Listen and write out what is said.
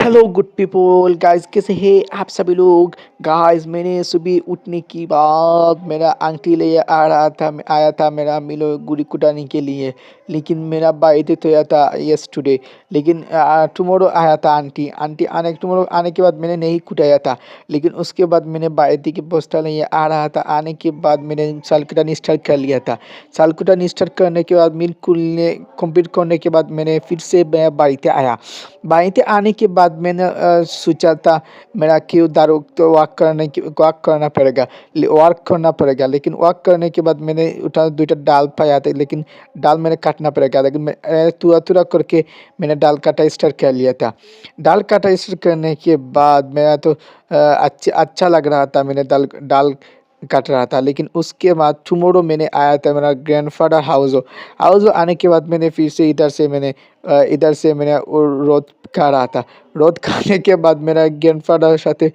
Hello good people guys, कैसे हैं आप सभी लोग। गाइस, मैंने सुबह उठने के बाद मेरा आंटी ले आ रहा था आया था मेरा मिलो गुड़ी कुटाने के लिए। लेकिन मेरा बर्थडे तो आया था यस्टरडे। लेकिन टुमारो आया था आंटी आंटी आने टुमारो आने के बाद मैंने नहीं कुटाया था। लेकिन उसके बाद मैंने बर्थडे के पोस्टर ले आ रहा था। आने के बाद मैंने साल कुटानी स्टार्ट कर लिया था। साल कुटानी स्टार्ट करने के बाद मिल कुलने कंप्लीट करने के बाद मैंने फिर से मैं बाड़ीते आया। बाड़ीते आने के बाद मैंने सोचा था मेरा क्यों दारू तो वॉक करना पड़ेगा। लेकिन वॉक करने के बाद मैंने उठा दूटा डाल पाया था। लेकिन डाल मैंने काटना पड़ेगा। लेकिन मैं तुरा तुरा करके मैंने डाल काटा स्टार्ट कर लिया था। डाल काटा स्टार्ट करने के बाद मेरा तो अच्छा अच्छा लग रहा था। मैंने डाल डाल काट रहा था। लेकिन उसके बाद टुमारो मैंने आया था मेरा ग्रैंडफादर हाउस आने के बाद मैंने फिर से इधर से मैंने वो रोड खा रहा था। रोड खाने के बाद मेरा ग्रैंडफादर साथे